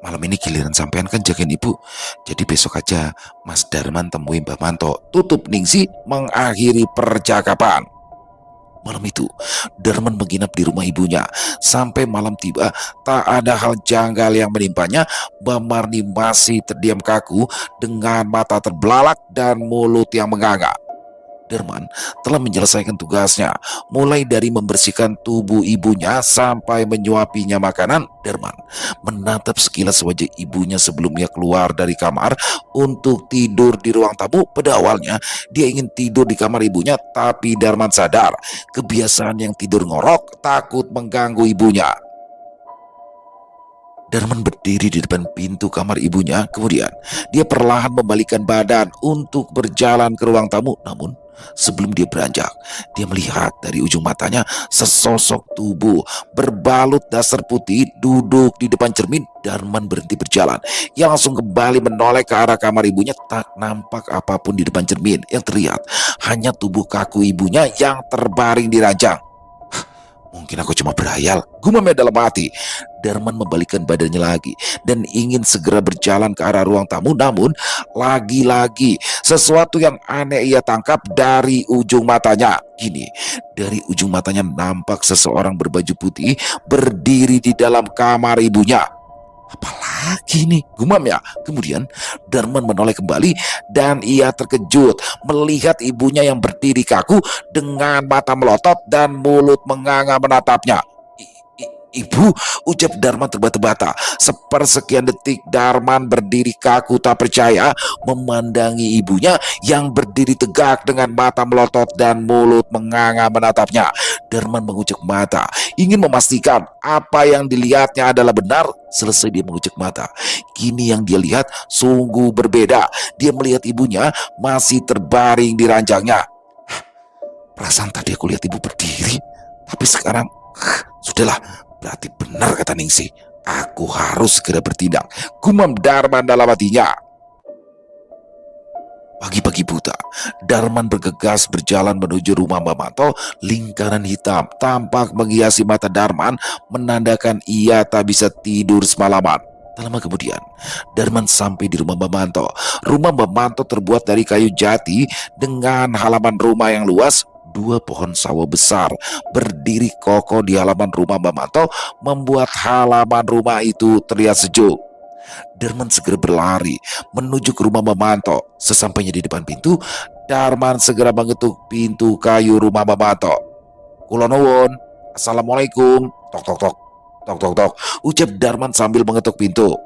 Malam ini giliran sampean kan jagain ibu. Jadi besok aja Mas Darman temui Mbak Manto. Tutup Ningsih mengakhiri percakapan. Malam itu Darman menginap di rumah ibunya. Sampai malam tiba, tak ada hal janggal yang menimpanya. Mbak Marni masih terdiam kaku dengan mata terbelalak dan mulut yang menganga. Darman telah menyelesaikan tugasnya, mulai dari membersihkan tubuh ibunya sampai menyuapinya makanan. Darman menatap sekilas wajah ibunya sebelumnya keluar dari kamar untuk tidur di ruang tamu. Pada awalnya dia ingin tidur di kamar ibunya, tapi Darman sadar kebiasaan yang tidur ngorok takut mengganggu ibunya. Darman berdiri di depan pintu kamar ibunya. Kemudian dia perlahan membalikkan badan untuk berjalan ke ruang tamu. Namun sebelum dia beranjak, dia melihat dari ujung matanya sesosok tubuh berbalut dasar putih duduk di depan cermin. Darman berhenti berjalan. Ia langsung kembali menoleh ke arah kamar ibunya. Tak nampak apapun di depan cermin. Yang terlihat hanya tubuh kaku ibunya yang terbaring di ranjang. Mungkin aku cuma berhayal, gumamnya dalam hati. Darman membalikkan badannya lagi dan ingin segera berjalan ke arah ruang tamu. Namun lagi-lagi sesuatu yang aneh ia tangkap dari ujung matanya. Gini, dari ujung matanya nampak seseorang berbaju putih berdiri di dalam kamar ibunya. Apalagi nih, gumamnya. Kemudian Darman menoleh kembali dan ia terkejut melihat ibunya yang berdiri kaku dengan mata melotot dan mulut menganga menatapnya. Ibu, ucap Darman terbata-bata. Sepersekian detik Darman berdiri kaku tak percaya memandangi ibunya yang berdiri tegak dengan mata melotot dan mulut menganga menatapnya. Darman mengucek mata, ingin memastikan apa yang dilihatnya adalah benar. Selesai dia mengucek mata, kini yang dia lihat sungguh berbeda. Dia melihat ibunya masih terbaring di ranjangnya. Perasaan tadi aku lihat ibu berdiri, tapi sekarang sudahlah. Berarti benar kata Ningsih. Aku harus segera bertindak, gumam Darman dalam hatinya. Pagi-pagi buta, Darman bergegas berjalan menuju rumah Mbak Manto. Lingkaran hitam tampak menghiasi mata Darman, menandakan ia tak bisa tidur semalaman. Tak lama kemudian, Darman sampai di rumah Mbak Manto. Rumah Mbak Manto terbuat dari kayu jati dengan halaman rumah yang luas. Dua pohon sawo besar berdiri kokoh di halaman rumah Mbak Manto, membuat halaman rumah itu terlihat sejuk. Darman segera berlari menuju ke rumah Mbak Manto. Sesampainya di depan pintu, Darman segera mengetuk pintu kayu rumah Mbak Manto. Kula nuwun, assalamualaikum. Tok tok tok, tok tok tok, ucap Darman sambil mengetuk pintu.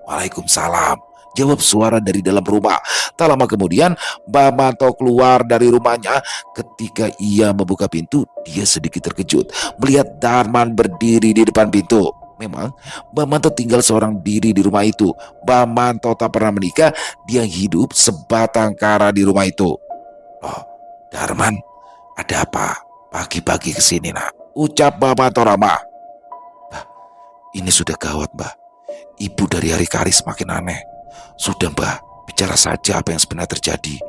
Waalaikumsalam, jawab suara dari dalam rumah. Tak lama kemudian Mbak Manto keluar dari rumahnya. Ketika ia membuka pintu, dia sedikit terkejut melihat Darman berdiri di depan pintu. Memang Mbak Manto tinggal seorang diri di rumah itu. Mbak Manto tak pernah menikah. Dia hidup sebatang kara di rumah itu. Oh, Darman, ada apa? Pagi-pagi kesini nak, ucap Mbak Manto ramah. Ini sudah gawat Mbak. Ibu dari hari ke hari semakin aneh. Sudah Mbak, bicara saja apa yang sebenarnya terjadi.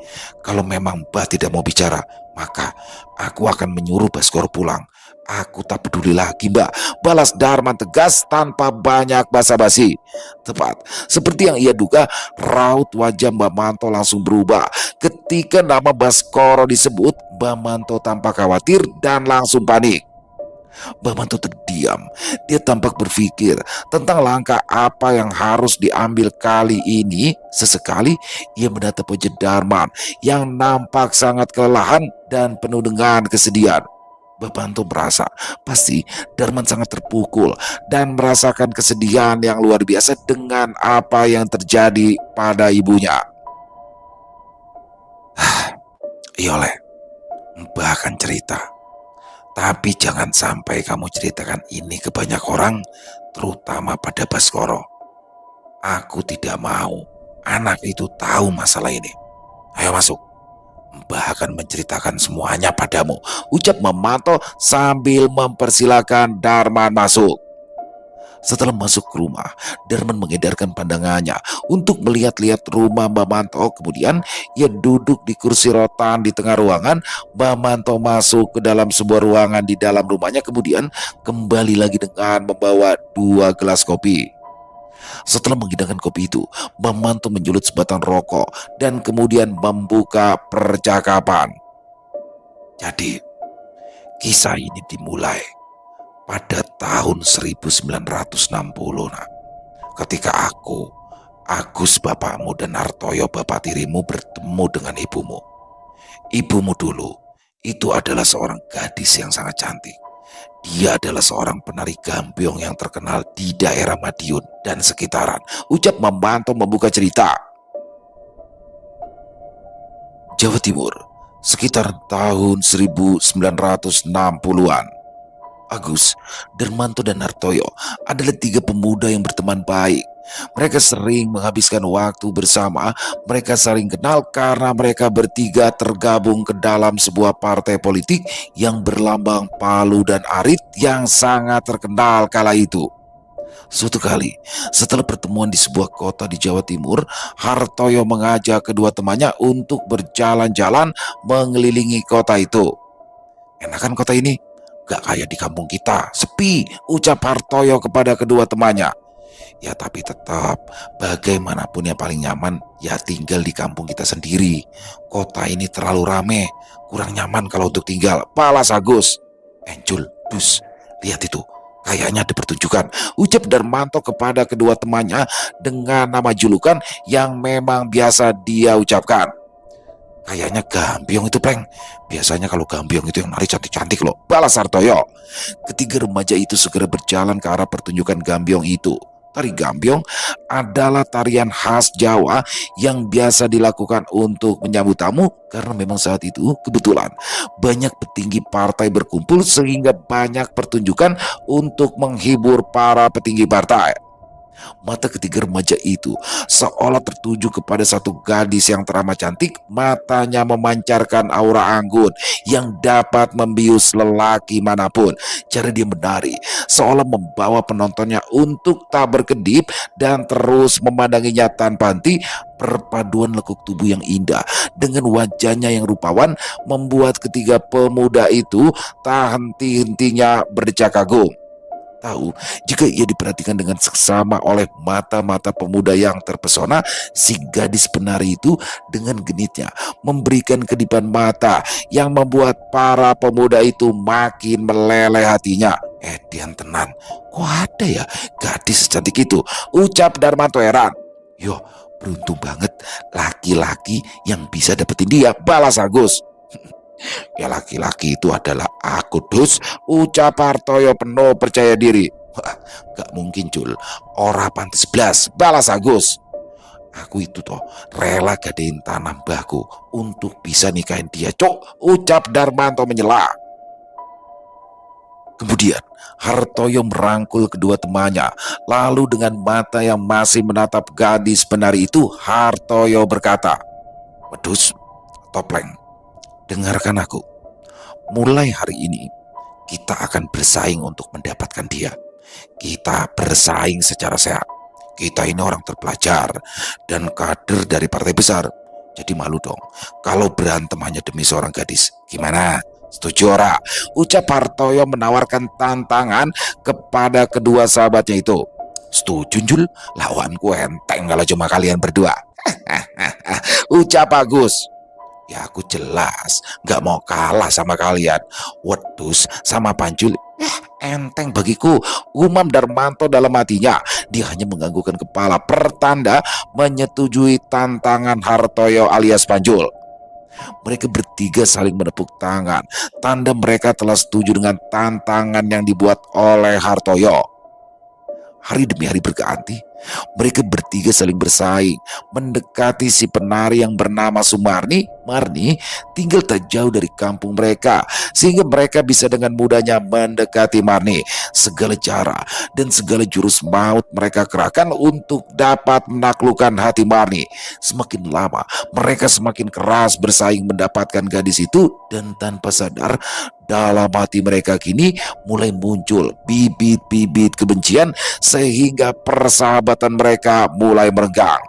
Kalau memang Mbak tidak mau bicara, maka aku akan menyuruh Baskoro pulang. Aku tak peduli lagi Mbak, balas Darman tegas tanpa banyak basa-basi. Tepat seperti yang ia duga, raut wajah Mbak Manto langsung berubah. Ketika nama Baskoro disebut, Mbak Manto tampak khawatir dan langsung panik. Mbak Manto terdiam. Dia tampak berpikir tentang langkah apa yang harus diambil kali ini. Sesekali ia menatap wajah Darman yang nampak sangat kelelahan dan penuh dengan kesedihan. Mbak Manto merasa pasti Darman sangat terpukul dan merasakan kesedihan yang luar biasa dengan apa yang terjadi pada ibunya. Iyoleh, Mbak akan cerita. Tapi jangan sampai kamu ceritakan ini ke banyak orang, terutama pada Baskoro. Aku tidak mau anak itu tahu masalah ini. Ayo masuk, Mbah akan menceritakan semuanya padamu, ucap Manto sambil mempersilakan Darman masuk. Setelah masuk ke rumah, Darman mengedarkan pandangannya untuk melihat-lihat rumah Mbak Manto. Kemudian ia duduk di kursi rotan di tengah ruangan. Mbak Manto masuk ke dalam sebuah ruangan di dalam rumahnya. Kemudian kembali lagi dengan membawa 2 gelas kopi. Setelah menghidangkan kopi itu, Mbak Manto menjulut sebatang rokok dan kemudian membuka percakapan. Jadi, kisah ini dimulai pada tahun 1960 nak. Ketika aku, Agus bapakmu dan Hartoyo bapak tirimu bertemu dengan ibumu. Ibumu dulu, itu adalah seorang gadis yang sangat cantik. Dia adalah seorang penari gambyong yang terkenal di daerah Madiun dan sekitaran. Ucap membantu membuka cerita. Jawa Timur, sekitar tahun 1960-an. Agus, Darmanto, dan Hartoyo adalah tiga pemuda yang berteman baik. Mereka sering menghabiskan waktu bersama. Mereka saling kenal karena mereka bertiga tergabung ke dalam sebuah partai politik yang berlambang palu dan arit yang sangat terkenal kala itu. Suatu kali, setelah pertemuan di sebuah kota di Jawa Timur, Hartoyo mengajak kedua temannya untuk berjalan-jalan mengelilingi kota itu. Enakan kota ini? Gak kayak di kampung kita, sepi, ucap Hartoyo kepada kedua temannya. Ya tapi tetap, bagaimanapun yang paling nyaman, ya tinggal di kampung kita sendiri. Kota ini terlalu rame, kurang nyaman kalau untuk tinggal, balas Agus. Encul, dus, lihat itu, kayaknya ada pertunjukan, ucap Darmanto kepada kedua temannya dengan nama julukan yang memang biasa dia ucapkan. Kayaknya Gambyong itu, Pleng. Biasanya kalau Gambyong itu yang nari cantik-cantik loh, balas Hartoyo. Ketiga remaja itu segera berjalan ke arah pertunjukan Gambyong itu. Tari Gambyong adalah tarian khas Jawa yang biasa dilakukan untuk menyambut tamu karena memang saat itu kebetulan banyak petinggi partai berkumpul sehingga banyak pertunjukan untuk menghibur para petinggi partai. Mata ketiga remaja itu seolah tertuju kepada satu gadis yang teramat cantik. Matanya memancarkan aura anggun yang dapat membius lelaki manapun. Cara dia menari seolah membawa penontonnya untuk tak berkedip dan terus memandanginya tanpa henti. Perpaduan lekuk tubuh yang indah dengan wajahnya yang rupawan membuat ketiga pemuda itu tak henti-hentinya berdecak kagum. Tahu, jika ia diperhatikan dengan seksama oleh mata-mata pemuda yang terpesona, si gadis penari itu dengan genitnya memberikan kedipan mata yang membuat para pemuda itu makin meleleh hatinya. Dian tenan, kok ada ya gadis secantik itu? Ucap Darmanto heran. Yo, beruntung banget laki-laki yang bisa dapetin dia, balas Agus. Ya laki-laki itu adalah aku, dus, ucap Hartoyo penuh percaya diri. Wah, gak mungkin Jul, ora pantes blas, balas Agus. Aku itu toh rela gadein tanah mbahku untuk bisa nikahin dia, cok, ucap Darmanto menyela. Kemudian Hartoyo merangkul kedua temannya. Lalu dengan mata yang masih menatap gadis penari itu, Hartoyo berkata, "Wedus, Topleng, dengarkan aku. Mulai hari ini, kita akan bersaing untuk mendapatkan dia. Kita bersaing secara sehat. Kita ini orang terpelajar dan kader dari partai besar. Jadi malu dong kalau berantem hanya demi seorang gadis. Gimana? Setuju ora?" Ucap Hartoyo menawarkan tantangan kepada kedua sahabatnya itu. "Setuju, Jul. Lawanku enteng kalau cuma kalian berdua." Ucap Agus. "Ya aku jelas gak mau kalah sama kalian. Wedus sama Panjul enteng bagiku," umam Darmanto dalam hatinya. Dia hanya menganggukkan kepala pertanda menyetujui tantangan Hartoyo alias Panjul. Mereka bertiga saling menepuk tangan, tanda mereka telah setuju dengan tantangan yang dibuat oleh Hartoyo. Hari demi hari berganti, mereka bertiga saling bersaing, mendekati si penari yang bernama Sumarni. Marni tinggal tak jauh dari kampung mereka, sehingga mereka bisa dengan mudahnya mendekati Marni. Segala cara dan segala jurus maut mereka kerahkan untuk dapat menaklukkan hati Marni. Semakin lama, mereka semakin keras bersaing mendapatkan gadis itu, dan tanpa sadar, dalam hati mereka kini mulai muncul bibit-bibit kebencian sehingga persahabatan mereka mulai merenggang.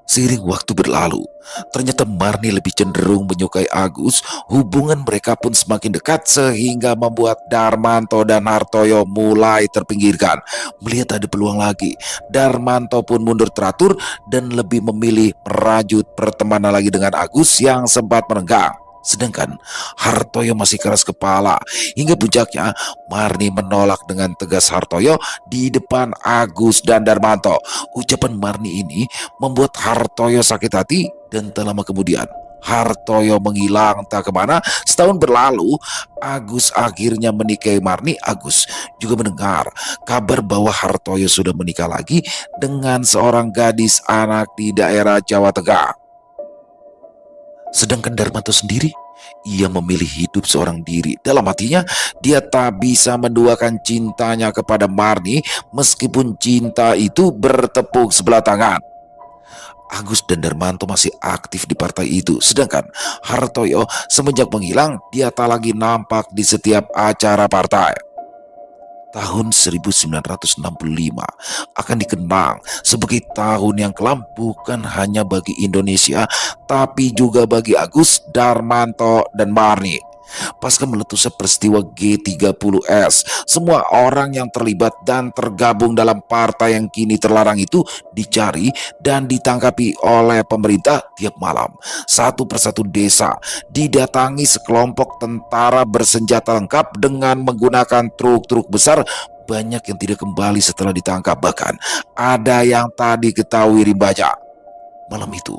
Seiring waktu berlalu, ternyata Marni lebih cenderung menyukai Agus. Hubungan mereka pun semakin dekat sehingga membuat Darmanto dan Hartoyo mulai terpinggirkan. Melihat ada peluang lagi, Darmanto pun mundur teratur dan lebih memilih merajut pertemanan lagi dengan Agus yang sempat merenggang. Sedangkan Hartoyo masih keras kepala. Hingga puncaknya Marni menolak dengan tegas Hartoyo di depan Agus dan Darmanto. Ucapan Marni ini membuat Hartoyo sakit hati, dan tak lama kemudian Hartoyo menghilang entah kemana. Setahun berlalu, Agus akhirnya menikahi Marni. Agus juga mendengar kabar bahwa Hartoyo sudah menikah lagi dengan seorang gadis anak di daerah Jawa Tengah. Sedangkan Darmanto sendiri, ia memilih hidup seorang diri. Dalam hatinya, dia tak bisa menduakan cintanya kepada Marni meskipun cinta itu bertepuk sebelah tangan. Agus dan Darmanto masih aktif di partai itu. Sedangkan Hartoyo semenjak menghilang, dia tak lagi nampak di setiap acara partai. Tahun 1965 akan dikenang sebagai tahun yang kelam bukan hanya bagi Indonesia, tapi juga bagi Agus, Darmanto, dan Marni. Pasca meletusnya peristiwa G30S, semua orang yang terlibat dan tergabung dalam partai yang kini terlarang itu dicari dan ditangkapi oleh pemerintah tiap malam. Satu persatu desa didatangi sekelompok tentara bersenjata lengkap dengan menggunakan truk-truk besar. Banyak yang tidak kembali setelah ditangkap, bahkan ada yang tak diketahui rimbanya. Malam itu,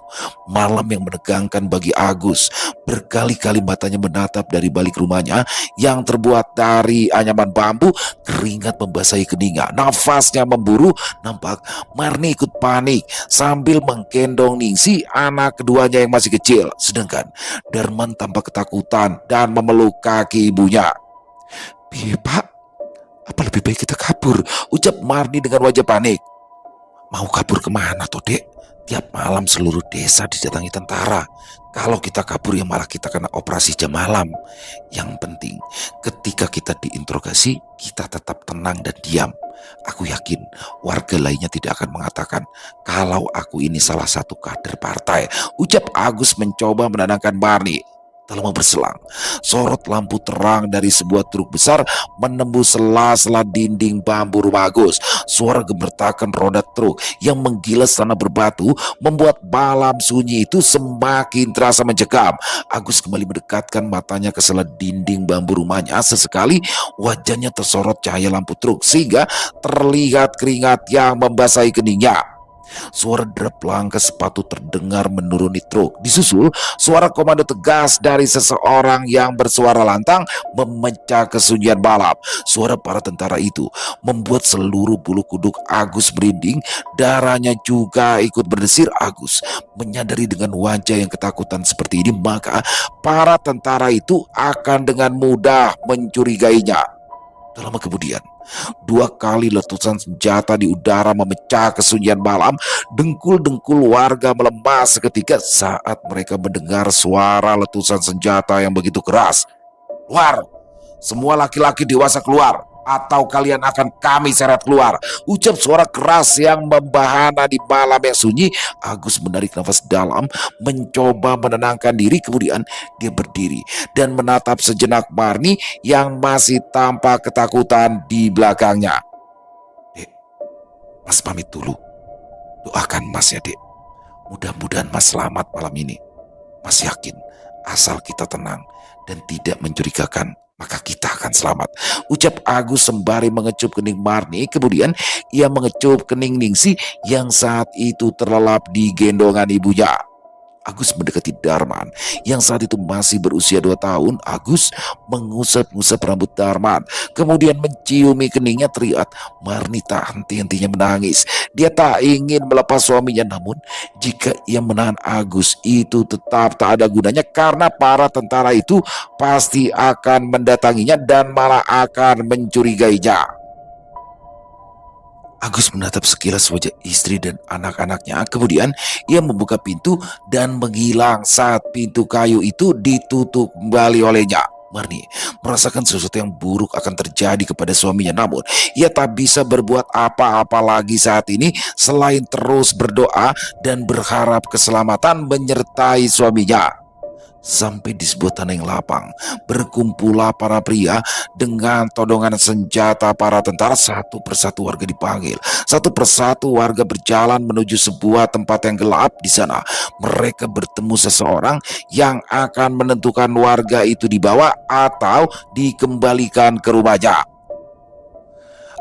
malam yang menegangkan bagi Agus. Berkali-kali matanya menatap dari balik rumahnya yang terbuat dari anyaman bambu. Keringat membasahi keningnya, nafasnya memburu. Nampak Marni ikut panik sambil menggendong Ningsi, anak keduanya yang masih kecil. Sedangkan Darman tampak ketakutan dan memeluk kaki ibunya. "Piye, Pak? Apa lebih baik kita kabur?" ucap Marni dengan wajah panik. "Mau kabur kemana toh, Dek? Tiap malam seluruh desa didatangi tentara. Kalau kita kabur ya malah kita kena operasi jam malam. Yang penting ketika kita diinterogasi, kita tetap tenang dan diam. Aku yakin warga lainnya tidak akan mengatakan kalau aku ini salah satu kader partai," ucap Agus mencoba menenangkan Marni. Tak lama berselang, sorot lampu terang dari sebuah truk besar menembus sela-sela dinding bambu rumah Agus. Suara gemertakan roda truk yang menggilas tanah berbatu membuat malam sunyi itu semakin terasa mencekam. Agus kembali mendekatkan matanya ke sela dinding bambu rumahnya. Sesekali wajahnya tersorot cahaya lampu truk sehingga terlihat keringat yang membasahi keningnya. Suara derap langkah sepatu terdengar menuruni truk. Disusul suara komando tegas dari seseorang yang bersuara lantang memecah kesunyian malam. Suara para tentara itu membuat seluruh bulu kuduk Agus merinding. Darahnya juga ikut berdesir. Agus menyadari dengan wajah yang ketakutan seperti ini, maka para tentara itu akan dengan mudah mencurigainya. Tak lama kemudian, dua kali letusan senjata di udara memecah kesunyian malam. Dengkul-dengkul warga melemah seketika saat mereka mendengar suara letusan senjata yang begitu keras. "Keluar! Semua laki-laki dewasa keluar, atau kalian akan kami seret keluar," ucap suara keras yang membahana di malam yang sunyi. Agus menarik nafas dalam, mencoba menenangkan diri. Kemudian dia berdiri dan menatap sejenak Marni yang masih tampak ketakutan di belakangnya. "Dek, Mas pamit dulu. Doakan Mas ya, Dek. Mudah-mudahan Mas selamat malam ini. Mas yakin asal kita tenang dan tidak mencurigakan, maka kita akan selamat," ucap Agus sembari mengecup kening Marni. Kemudian ia mengecup kening Ningsi yang saat itu terlelap di gendongan ibunya. Agus mendekati Darman yang saat itu masih berusia 2 tahun. Agus mengusap-ngusap rambut Darman, kemudian menciumi keningnya. Teriak, Marni tak henti-hentinya menangis. Dia tak ingin melepas suaminya, namun jika ia menahan Agus itu tetap tak ada gunanya karena para tentara itu pasti akan mendatanginya dan malah akan mencurigainya. Agus menatap sekilas wajah istri dan anak-anaknya. Kemudian ia membuka pintu dan menghilang saat pintu kayu itu ditutup kembali olehnya. Marni merasakan sesuatu yang buruk akan terjadi kepada suaminya, namun ia tak bisa berbuat apa-apa lagi saat ini selain terus berdoa dan berharap keselamatan menyertai suaminya. Sampai di sebuah tanah yang lapang, berkumpullah para pria dengan todongan senjata para tentara. Satu persatu warga dipanggil. Satu persatu warga berjalan menuju sebuah tempat yang gelap. Di sana mereka bertemu seseorang yang akan menentukan warga itu dibawa atau dikembalikan ke rumahnya.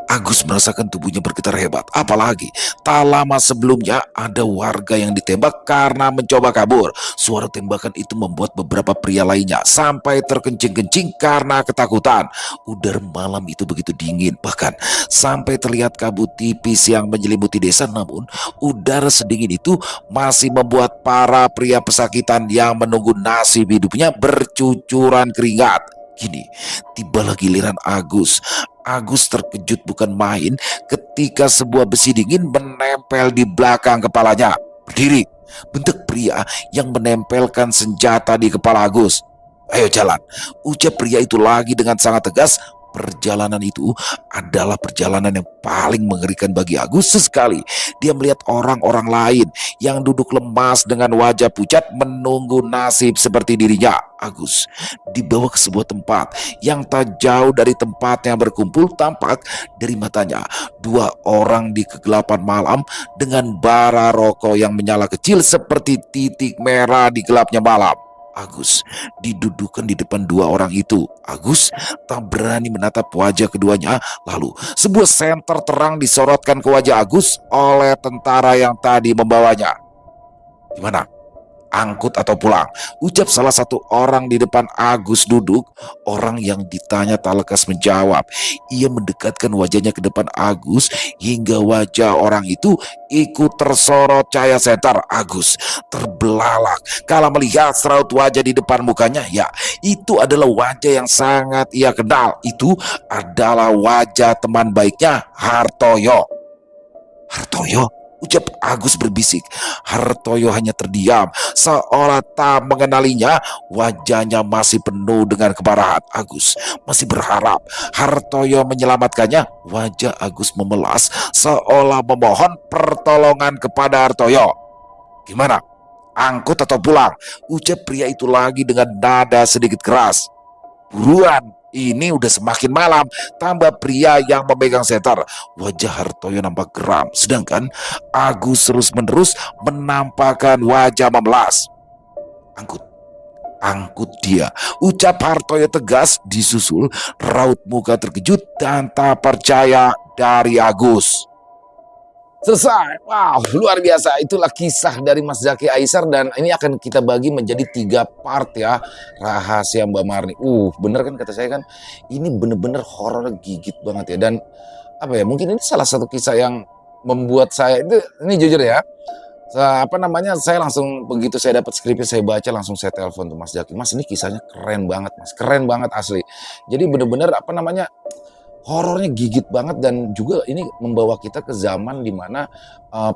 Agus merasakan tubuhnya bergetar hebat. Apalagi tak lama sebelumnya ada warga yang ditembak karena mencoba kabur. Suara tembakan itu membuat beberapa pria lainnya sampai terkencing-kencing karena ketakutan. Udara malam itu begitu dingin, bahkan sampai terlihat kabut tipis yang menyelimuti desa. Namun udara sedingin itu masih membuat para pria pesakitan yang menunggu nasib hidupnya bercucuran keringat. Kini tibalah giliran Agus. Agus terkejut bukan main ketika sebuah besi dingin menempel di belakang kepalanya. "Berdiri!" bentak pria yang menempelkan senjata di kepala Agus. "Ayo jalan!" ucap pria itu lagi dengan sangat tegas. Perjalanan itu adalah perjalanan yang paling mengerikan bagi Agus sekali. Dia melihat orang-orang lain yang duduk lemas dengan wajah pucat menunggu nasib seperti dirinya. Agus dibawa ke sebuah tempat yang tak jauh dari tempat yang berkumpul. Tampak dari matanya dua orang di kegelapan malam dengan bara rokok yang menyala kecil seperti titik merah di gelapnya malam. Agus didudukan di depan dua orang itu. Agus tak berani menatap wajah keduanya. Lalu sebuah senter terang disorotkan ke wajah Agus oleh tentara yang tadi membawanya. "Gimana? Angkut atau pulang?" ucap salah satu orang di depan Agus duduk. Orang yang ditanya tak lekas menjawab. Ia mendekatkan wajahnya ke depan Agus hingga wajah orang itu ikut tersorot cahaya senter. Agus terbelalak kala melihat seraut wajah di depan mukanya. Ya, itu adalah wajah yang sangat ia kenal. Itu adalah wajah teman baiknya, Hartoyo. "Hartoyo?" ucap Agus berbisik. Hartoyo hanya terdiam seolah tak mengenalinya. Wajahnya masih penuh dengan kemarahan. Agus masih berharap Hartoyo menyelamatkannya. Wajah Agus memelas seolah memohon pertolongan kepada Hartoyo. "Gimana? Angkut atau pulang?" ucap pria itu lagi dengan nada sedikit keras. "Buruan, ini udah semakin malam," tambah pria yang memegang setar. Wajah Hartoyo nampak geram, sedangkan Agus terus-menerus menampakkan wajah memelas. "Angkut, angkut dia," ucap Hartoyo tegas, disusul raut muka terkejut dan tak percaya dari Agus. Selesai. Wow, luar biasa. Itulah kisah dari Mas Zaki Aisar dan ini akan kita bagi menjadi 3 part ya. Rahasia Mbak Marni. Bener kan kata saya kan. Ini bener-bener horor gigit banget ya. Dan apa ya, mungkin ini salah satu kisah yang membuat saya ini jujur ya. Saya langsung begitu saya dapat skripnya saya baca langsung saya telepon tuh Mas Zaki. "Mas, ini kisahnya keren banget, Mas. Keren banget asli." Jadi bener-bener horornya gigit banget dan juga ini membawa kita ke zaman dimana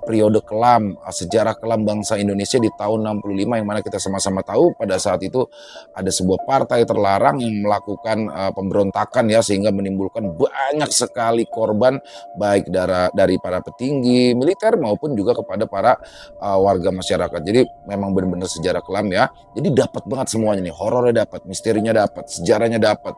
periode kelam, sejarah kelam bangsa Indonesia di tahun 65 yang mana kita sama-sama tahu pada saat itu ada sebuah partai terlarang yang melakukan pemberontakan ya sehingga menimbulkan banyak sekali korban baik dari para petinggi militer maupun juga kepada para warga masyarakat. Jadi memang benar-benar sejarah kelam ya. Jadi dapat banget semuanya nih, horornya dapat, misterinya dapat, sejarahnya dapat.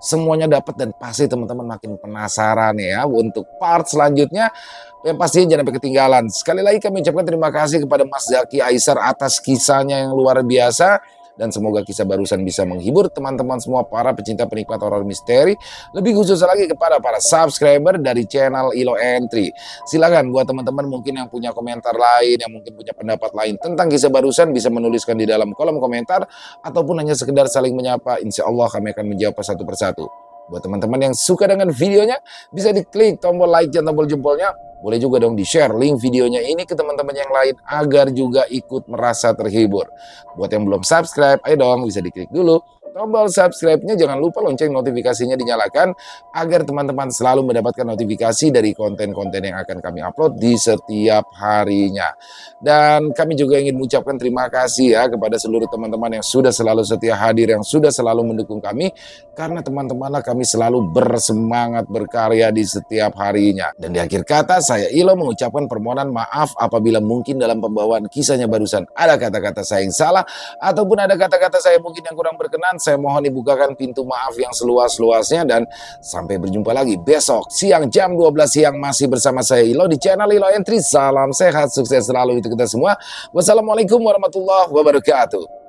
Semuanya dapat dan pasti teman-teman makin penasaran ya untuk part selanjutnya yang pastinya jangan sampai ketinggalan. Sekali lagi kami ucapkan terima kasih kepada Mas Zaki Aisar atas kisahnya yang luar biasa dan semoga kisah barusan bisa menghibur teman-teman semua para pecinta penikmat horor misteri, lebih khusus lagi kepada para subscriber dari channel Ilo Entry. Silakan buat teman-teman mungkin yang punya komentar lain, yang mungkin punya pendapat lain tentang kisah barusan bisa menuliskan di dalam kolom komentar ataupun hanya sekedar saling menyapa. Insya Allah kami akan menjawab satu persatu. Buat teman-teman yang suka dengan videonya bisa diklik tombol like dan tombol jempolnya. Boleh juga dong di-share link videonya ini ke teman-teman yang lain agar juga ikut merasa terhibur. Buat yang belum subscribe, ayo dong bisa diklik dulu tombol subscribe-nya, jangan lupa lonceng notifikasinya dinyalakan agar teman-teman selalu mendapatkan notifikasi dari konten-konten yang akan kami upload di setiap harinya. Dan kami juga ingin mengucapkan terima kasih ya kepada seluruh teman-teman yang sudah selalu setia hadir, yang sudah selalu mendukung kami, karena teman-temanlah kami selalu bersemangat berkarya di setiap harinya. Dan di akhir kata, saya Ilo mengucapkan permohonan maaf apabila mungkin dalam pembawaan kisahnya barusan ada kata-kata saya yang salah, ataupun ada kata-kata saya mungkin yang kurang berkenan. Saya mohon dibukakan pintu maaf yang seluas-luasnya dan sampai berjumpa lagi besok siang jam 12 siang masih bersama saya Ilo di channel Ilo Entry. Salam sehat, sukses selalu untuk kita semua. Wassalamualaikum warahmatullahi wabarakatuh.